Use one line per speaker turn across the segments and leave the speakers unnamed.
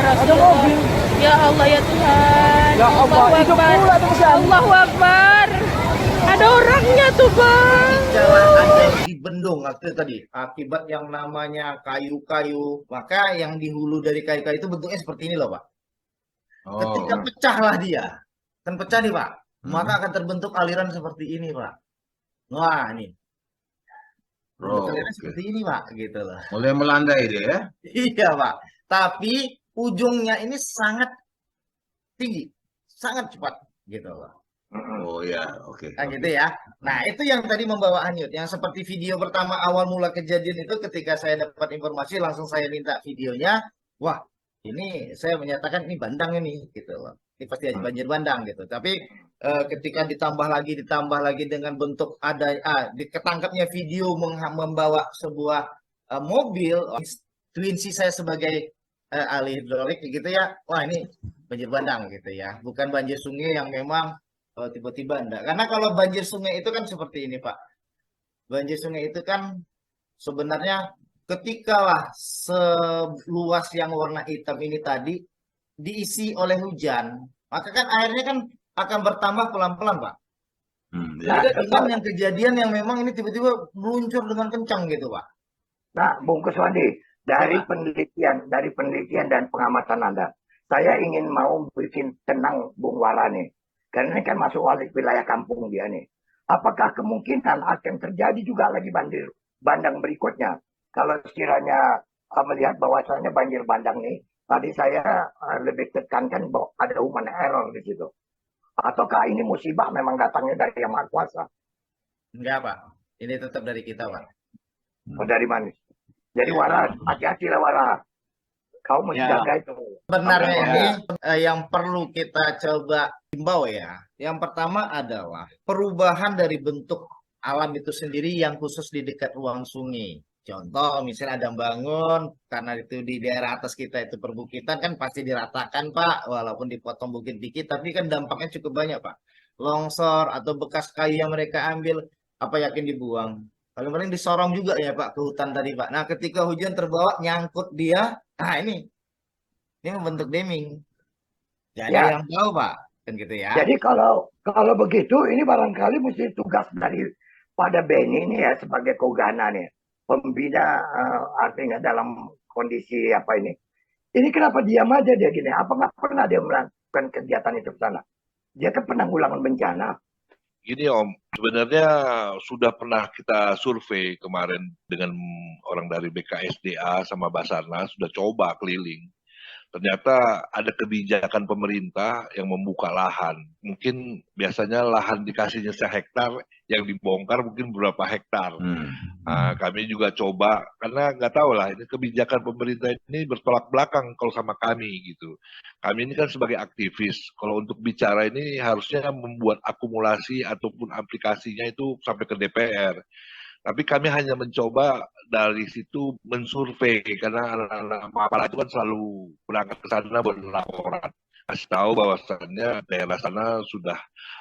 Ada
Rasulullah.
mobil.
Ya Allah ya Tuhan.
Ya Allah,
Allahu
hidup
Akbar.
pula tuh San.
Allahu Akbar. Ada orangnya tuh bang.
Jalan ada di bendung waktu itu tadi akibat yang namanya kayu-kayu, maka yang di hulu dari kayu-kayu itu bentuknya seperti ini loh Pak. Ketika
Oh.
pecahlah dia, kan pecah nih Pak, maka
Hmm.
akan terbentuk aliran seperti ini Pak. Wah ini bentuk
Oh,
alirannya
oke.
seperti ini Pak, gitu loh.
Mulai melandai dia ya.
Iya Pak, tapi ujungnya ini sangat tinggi, sangat cepat gitu loh.
Oh ya, oke.
Nah, gitu ya. Nah, itu yang tadi membawa hanyut. Yang seperti video pertama awal mula kejadian itu ketika saya dapat informasi langsung saya minta videonya. Wah, ini saya menyatakan ini bandang ini gitu loh. Ini pasti banjir bandang gitu. Tapi ketika ditambah lagi dengan bentuk ada ketangkapnya video membawa sebuah mobil twinsi saya sebagai ahli hidrolik gitu ya. Wah, ini banjir bandang gitu ya. Bukan banjir sungai yang memang tiba-tiba enggak. Karena kalau banjir sungai itu kan seperti ini, Pak. Banjir sungai itu kan sebenarnya ketika lah seluas yang warna hitam ini tadi diisi oleh hujan, maka kan airnya kan akan bertambah pelan-pelan, Pak.
Ya.
Beda dengan yang kejadian yang memang ini tiba-tiba meluncur dengan kencang gitu, Pak.
Nah, Bung Kuswandi, dari
Apa?
penelitian dan pengamatan Anda, saya ingin mau bikin tenang Bung Wara nih. Karena ini kan masuk wilayah kampung dia nih. Apakah kemungkinan akan terjadi juga lagi banjir bandang berikutnya? Kalau sekiranya melihat bahwasannya banjir bandang nih, tadi saya lebih tekankan bahwa ada human error di situ. Ataukah ini musibah memang datangnya dari Yang Maha Kuasa?
Enggak, Pak. Ini tetap dari kita, Pak.
Oh, dari mana? Jadi Wara, hati-hatilah Wara. Kau mesti
Ya.
jaga itu.
Sebenarnya ini yang perlu kita coba himbau ya. Yang pertama adalah perubahan dari bentuk alam itu sendiri yang khusus di dekat ruang sungai. Contoh misalnya ada bangun karena itu di daerah atas kita itu perbukitan kan pasti diratakan Pak, walaupun dipotong bukit dikit tapi kan dampaknya cukup banyak Pak. Longsor atau bekas kayu yang mereka ambil apa yakin dibuang. Paling-paling disorong juga ya Pak ke hutan tadi Pak. Nah ketika hujan terbawa nyangkut dia, nah ini membentuk deming. Jadi
Ya.
yang tahu Pak, kan gitu ya.
Jadi kalau begitu ini barangkali mesti tugas dari pada Beni ini ya sebagai Kogana nih, pembina artinya dalam kondisi apa ini. Ini kenapa diam aja dia gini? Apa nggak pernah dia melakukan kegiatan itu ke sana? Dia kan penanggulangan bencana.
Gini Om, sebenarnya sudah pernah kita survei kemarin dengan orang dari BKSDA sama Basarnas, sudah coba keliling. Ternyata ada kebijakan pemerintah yang membuka lahan. Mungkin biasanya lahan dikasihnya sehektar, yang dibongkar mungkin berapa hektar. Nah, kami juga coba, karena nggak tahu lah, ini kebijakan pemerintah ini bertolak belakang kalau sama kami gitu. Kami ini kan sebagai aktivis, kalau untuk bicara ini harusnya membuat akumulasi ataupun aplikasinya itu sampai ke DPR. Tapi kami hanya mencoba dari situ mensurvei karena anak-anak Mapala itu kan selalu berangkat ke sana buat laporan. Kasih tahu bahwasannya daerah sana sudah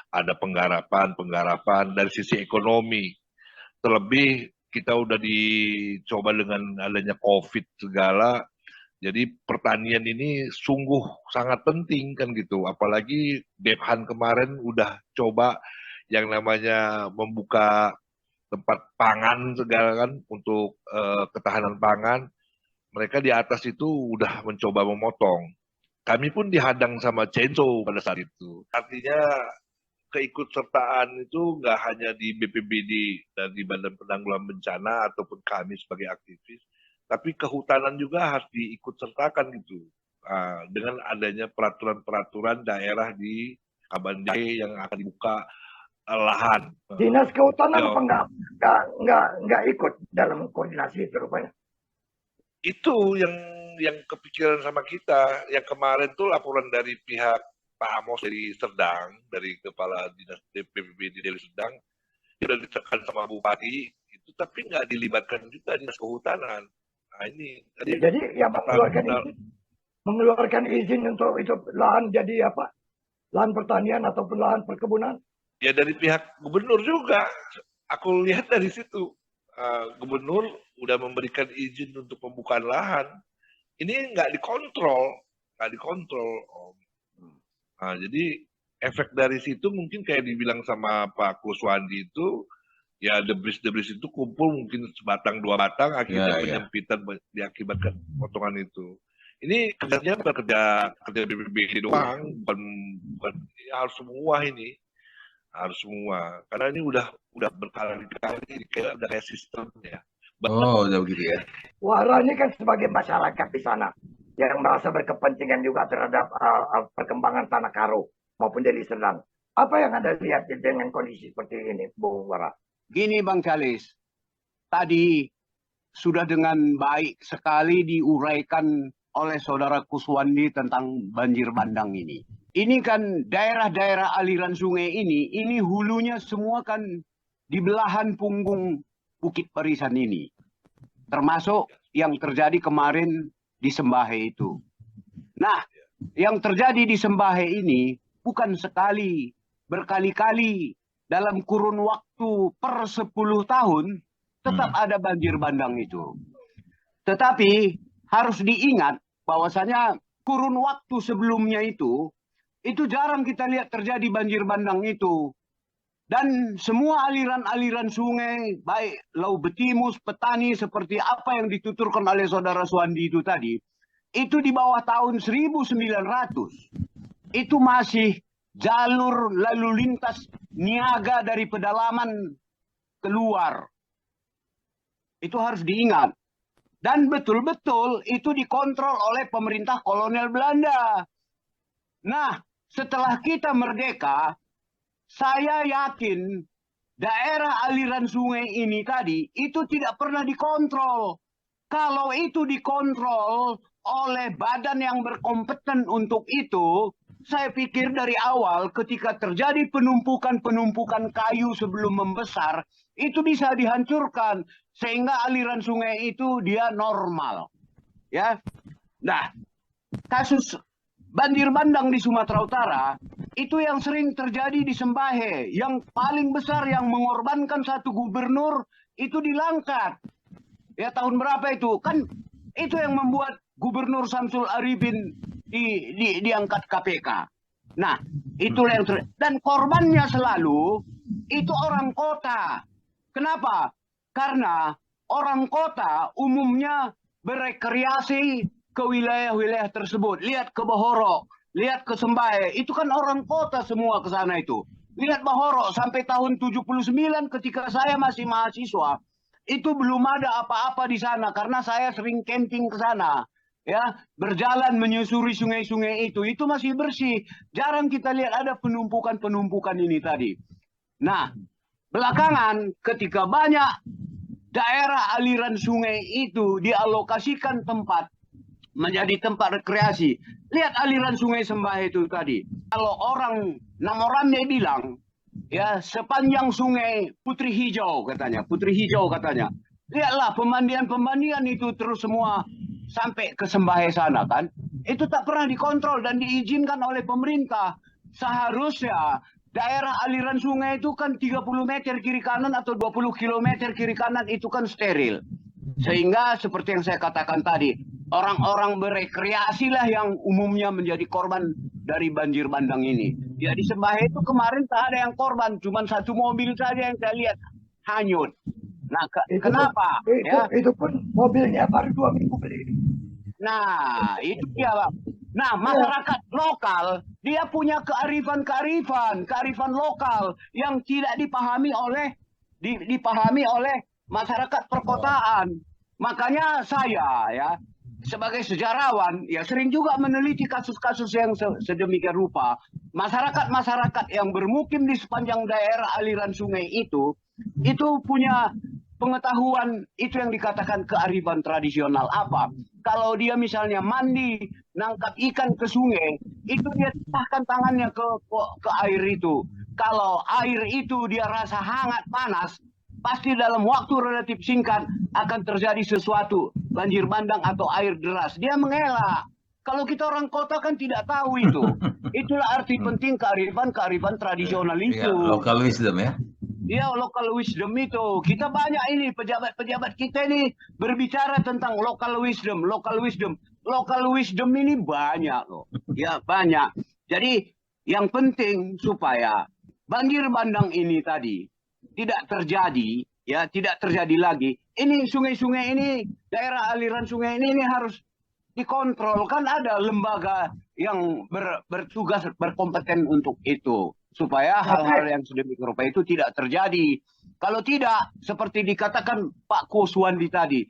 ada penggarapan dari sisi ekonomi. Terlebih kita udah dicoba dengan adanya COVID segala. Jadi pertanian ini sungguh sangat penting kan gitu. Apalagi Dephan kemarin udah coba yang namanya membuka tempat pangan segala kan untuk ketahanan pangan. Mereka di atas itu udah mencoba memotong. Kami pun dihadang sama Censo pada saat itu. Artinya keikutsertaan itu nggak hanya di BPBD dan di Badan Penanggulangan Bencana ataupun kami sebagai aktivis, tapi kehutanan juga harus diikutsertakan gitu. Dengan adanya peraturan-peraturan daerah di Kabanjahe yang akan dibuka lahan.
Dinas Kehutanan
Ya.
apa nggak ikut dalam koordinasi itu rupanya.
Itu yang kepikiran sama kita. Yang kemarin tuh laporan dari pihak Pak Amos dari Serdang, dari Kepala Dinas BPBD dari Serdang, sudah ditekan sama Bupati, itu tapi nggak dilibatkan juga Dinas Kehutanan. Nah ini.
Jadi yang mengeluarkan izin untuk itu lahan jadi apa? Lahan pertanian ataupun lahan perkebunan?
Ya dari pihak gubernur juga. Aku lihat dari situ. Gubernur udah memberikan izin untuk pembukaan lahan. Ini nggak dikontrol. nggak dikontrol, Om. Nah, jadi efek dari situ mungkin kayak dibilang sama Pak Kuswandi itu, ya debris-debris itu kumpul mungkin sebatang dua batang, akhirnya penyempitan diakibatkan potongan itu. Ini kerjanya bukan kerja BPBD doang, bukan ya, harus semua ini. Harus semua. Karena ini udah berkali-kali kayak udah kayak sistem ya.
Oh, udah begitu ya.
Wara ini kan sebagai masyarakat di sana yang merasa berkepentingan juga terhadap perkembangan tanah karo maupun Deli Serdang. Apa yang Anda lihat dengan kondisi seperti ini, Bung Wara?
Gini Bang Charles, tadi sudah dengan baik sekali diuraikan oleh Saudara Kuswandi tentang banjir bandang ini. Ini kan daerah-daerah aliran sungai ini hulunya semua kan di belahan punggung Bukit Barisan ini. Termasuk yang terjadi kemarin di Sembahe itu. Nah, yang terjadi di Sembahe ini bukan sekali, berkali-kali dalam kurun waktu per 10 tahun tetap ada banjir bandang itu. Tetapi harus diingat bahwasanya kurun waktu sebelumnya itu jarang kita lihat terjadi banjir bandang itu. Dan semua aliran-aliran sungai, baik Lau Betimus, Petani, seperti apa yang dituturkan oleh Saudara Suwandi itu tadi, itu di bawah tahun 1900. Itu masih jalur lalu lintas niaga dari pedalaman keluar. Itu harus diingat. Dan betul-betul itu dikontrol oleh pemerintah kolonial Belanda. Nah, setelah kita merdeka, saya yakin daerah aliran sungai ini tadi itu tidak pernah dikontrol. Kalau itu dikontrol oleh badan yang berkompeten untuk itu, saya pikir dari awal ketika terjadi penumpukan kayu sebelum membesar, itu bisa dihancurkan sehingga aliran sungai itu dia normal. Ya. Nah, kasus banjir bandang di Sumatera Utara itu yang sering terjadi di Sembahe. Yang paling besar yang mengorbankan satu gubernur itu di Langkat. Ya tahun berapa itu? Kan itu yang membuat Gubernur Samsul Arifin diangkat KPK. Nah, itulah yang dan korbannya selalu itu orang kota. Kenapa? Karena orang kota umumnya berekreasi ke wilayah-wilayah tersebut. Lihat ke Bahorok, lihat ke Sembahe, itu kan orang kota semua ke sana itu. Lihat Bahorok sampai tahun 79 ketika saya masih mahasiswa, itu belum ada apa-apa di sana karena saya sering camping ke sana. Ya, berjalan menyusuri sungai-sungai itu masih bersih. Jarang kita lihat ada penumpukan ini tadi. Nah, belakangan ketika banyak daerah aliran sungai itu dialokasikan tempat menjadi tempat rekreasi. Lihat aliran sungai Sembahe itu tadi. Kalau orang Namoramnya bilang, ya sepanjang sungai Putri Hijau katanya. Putri Hijau katanya. Lihatlah pemandian-pemandian itu terus semua sampai ke Sembahe sana kan. Itu tak pernah dikontrol dan diizinkan oleh pemerintah. Seharusnya daerah aliran sungai itu kan 30 meter kiri kanan atau 20 kilometer kiri kanan itu kan steril. Sehingga seperti yang saya katakan tadi, orang-orang berekreasi lah yang umumnya menjadi korban dari banjir bandang ini. Ya di Sembahe itu kemarin tak ada yang korban, cuma satu mobil saja yang saya lihat hanyut. Nah, kenapa?
Itu pun mobilnya baru 2 minggu beli.
Nah, itu dia, Bang. Nah, masyarakat lokal dia punya kearifan lokal yang tidak dipahami oleh masyarakat perkotaan. Makanya saya ya sebagai sejarawan ya sering juga meneliti kasus-kasus yang sedemikian rupa. Masyarakat yang bermukim di sepanjang daerah aliran sungai itu punya pengetahuan itu yang dikatakan kearifan tradisional apa. Kalau dia misalnya mandi, nangkap ikan ke sungai, itu dia tahan tangannya ke air itu. Kalau air itu dia rasa hangat, panas, pasti dalam waktu relatif singkat akan terjadi sesuatu, banjir bandang atau air deras. Dia mengelak. Kalau kita orang kota kan tidak tahu itu. Itulah arti penting kearifan tradisional itu.
Ya, local wisdom ya.
Iya, local wisdom itu. Kita banyak ini pejabat-pejabat kita ini berbicara tentang local wisdom. local wisdom ini banyak loh. Ya, banyak. Jadi yang penting supaya banjir bandang ini tadi tidak terjadi, ya, tidak terjadi lagi. Ini sungai-sungai ini, daerah aliran sungai ini harus dikontrol. Kan ada lembaga yang bertugas, berkompeten untuk itu. Supaya hal-hal yang sedemikian rupa itu tidak terjadi. Kalau tidak, seperti dikatakan Pak Kuswandi tadi,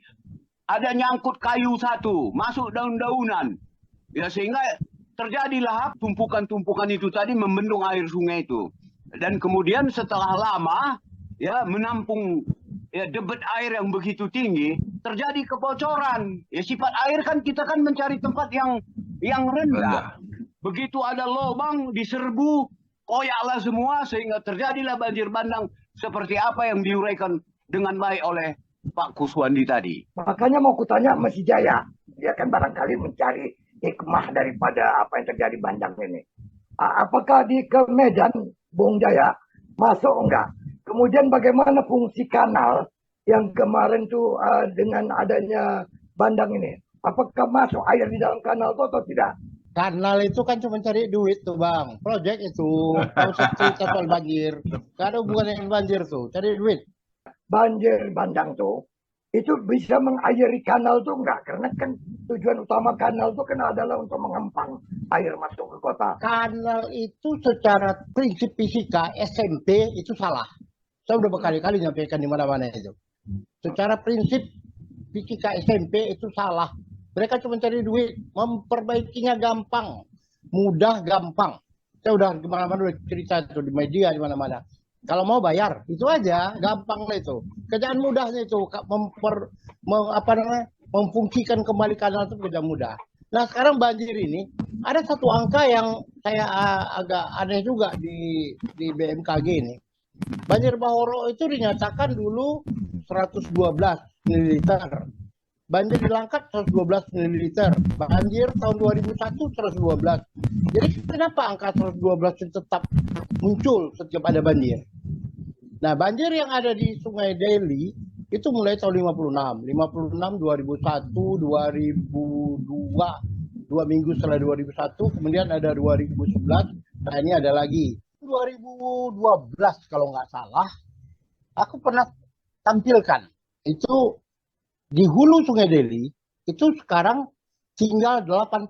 ada nyangkut kayu satu, masuk daun-daunan. Ya, sehingga terjadilah tumpukan-tumpukan itu tadi membendung air sungai itu. Dan kemudian setelah lama, ya, menampung ya, debit air yang begitu tinggi, terjadi kebocoran. Ya, sifat air kan kita kan mencari tempat yang rendah. Begitu ada lubang diserbu, koyaklah semua sehingga terjadilah banjir bandang seperti apa yang diuraikan dengan baik oleh Pak Kuswandi tadi.
Makanya mau kutanya Mas Jaya, dia kan barangkali mencari hikmah daripada apa yang terjadi bandang ini. Apakah di ke Medan, Bung Jaya, masuk enggak? Kemudian bagaimana fungsi kanal yang kemarin tuh dengan adanya bandang ini? Apakah masuk air di dalam kanal itu atau tidak?
Kanal itu kan cuma cari duit tuh bang, proyek itu, tahu cerita soal banjir, gak ada hubungan dengan banjir tuh, cari duit.
Banjir bandang tuh, itu bisa mengairi kanal tuh enggak? Karena kan tujuan utama kanal tuh kan adalah untuk mengempang air masuk ke kota.
Kanal itu secara prinsip fisika SMP itu salah. Saya udah berkali-kali nyampaikan di mana-mana itu. Secara prinsip fisika SMP itu salah. Mereka cuma cari duit, memperbaikinya gampang, mudah, gampang. Saya udah kemana-mana udah cerita itu di media di mana-mana. Kalau mau bayar, itu aja, gampang lah itu. Kerjaan mudahnya itu, memfungsikan kembali kanal itu kerja mudah. Nah sekarang banjir ini, ada satu angka yang saya agak aneh juga di BMKG ini. Banjir Bahoro itu dinyatakan dulu 112 ml. Banjir di Langkat 112 ml. Banjir tahun 2001 112. Jadi kenapa angka 112 itu tetap muncul setiap ada banjir? Nah, banjir yang ada di Sungai Deli itu mulai tahun 56, 2001, 2002, 2 minggu setelah 2001, kemudian ada 2011, nah ini ada lagi. 2012 kalau nggak salah, aku pernah tampilkan itu di hulu Sungai Deli itu sekarang tinggal 8%.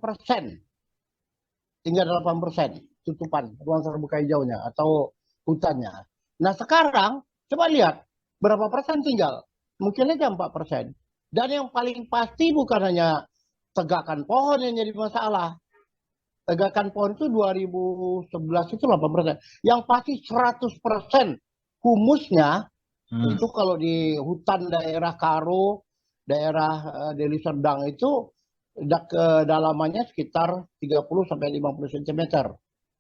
Tinggal 8% tutupan ruang terbuka hijaunya atau hutannya. Nah sekarang coba lihat berapa persen tinggal. Mungkin aja 4%. Dan yang paling pasti bukan hanya tegakan pohon yang jadi masalah. Tegakan pohon itu 2011 itu 8%. Yang pasti 100% humusnya itu kalau di hutan daerah Karo, daerah Deli Serdang itu kedalamannya sekitar 30 sampai 50 cm.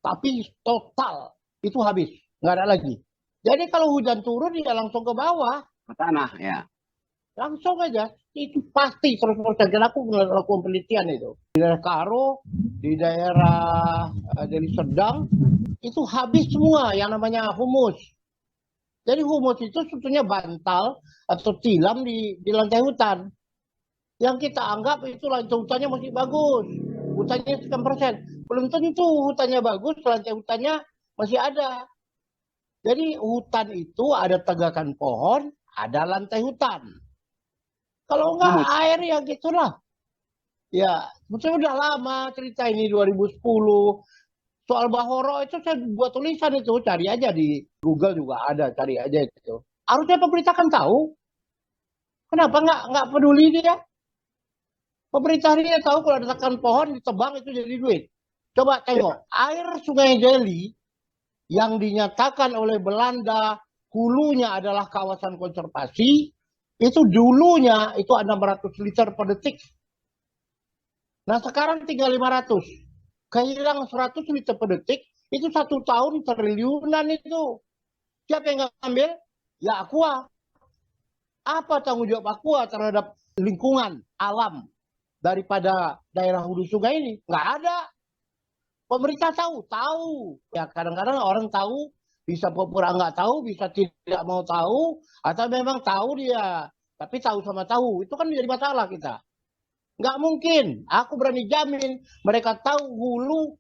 Tapi total itu habis, nggak ada lagi. Jadi kalau hujan turun dia langsung ke bawah,
Ke tanah, ya.
langsung aja. Itu pasti 100%. Dan aku melakukan penelitian itu. Di daerah Karo, di daerah Deli Serdang, itu habis semua yang namanya humus. Jadi humus itu sebetulnya bantal atau tilam di lantai hutan. Yang kita anggap itu lantai hutannya masih bagus. Hutannya 9%. Belum tentu hutannya bagus, lantai hutannya masih ada. Jadi hutan itu ada tegakan pohon, ada lantai hutan. Kalau enggak air ya gitulah. Ya, sebetulnya udah lama cerita ini 2010. Soal Bahoro itu saya buat tulisan itu, cari aja di Google juga ada, cari aja itu. Harusnya pemerintah kan tahu. Kenapa nggak peduli dia? Pemerintah ini tahu kalau ada tekan pohon ditebang itu jadi duit. Coba tengok, air Sungai Deli yang dinyatakan oleh Belanda hulunya adalah kawasan konservasi, itu dulunya itu 600 liter per detik. Nah sekarang tinggal 500. Kehilang 100 liter per detik, itu 1 tahun triliunan itu. Siapa yang ngambil? Ya Aqua. Apa tanggung jawab Aqua terhadap lingkungan, alam daripada daerah hulu sungai ini? Nggak ada. Pemerintah tahu. Ya kadang-kadang orang tahu, bisa pura nggak tahu, bisa tidak mau tahu, atau memang tahu dia. Tapi tahu sama tahu, itu kan menjadi masalah kita. Nggak mungkin. Aku berani jamin mereka tahu hulu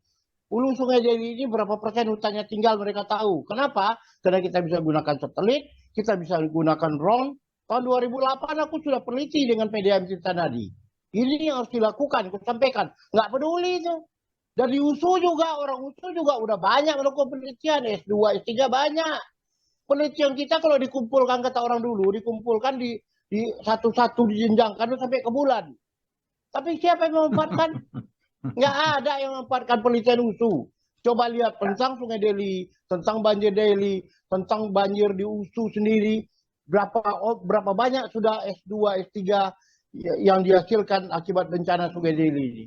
Sungai Deli ini berapa persen hutannya tinggal, mereka tahu. Kenapa? Karena kita bisa gunakan satelit, kita bisa gunakan drone. Tahun 2008 aku sudah peneliti dengan PDAM Tirta Nadi. Ini yang harus dilakukan, aku sampaikan. Nggak peduli itu. Dan di USU juga, orang USU juga udah banyak melakukan penelitian. S2, S3 banyak. Penelitian kita kalau dikumpulkan, kata orang dulu, dikumpulkan di satu-satu dijenjangkan sampai ke bulan. Tapi siapa yang memanfaatkan? Nggak ada yang memanfaatkan penelitian USU. Coba lihat tentang Sungai Deli, tentang banjir Deli, tentang banjir di USU sendiri. Berapa banyak sudah S2, S3 yang dihasilkan akibat bencana Sungai Deli ini.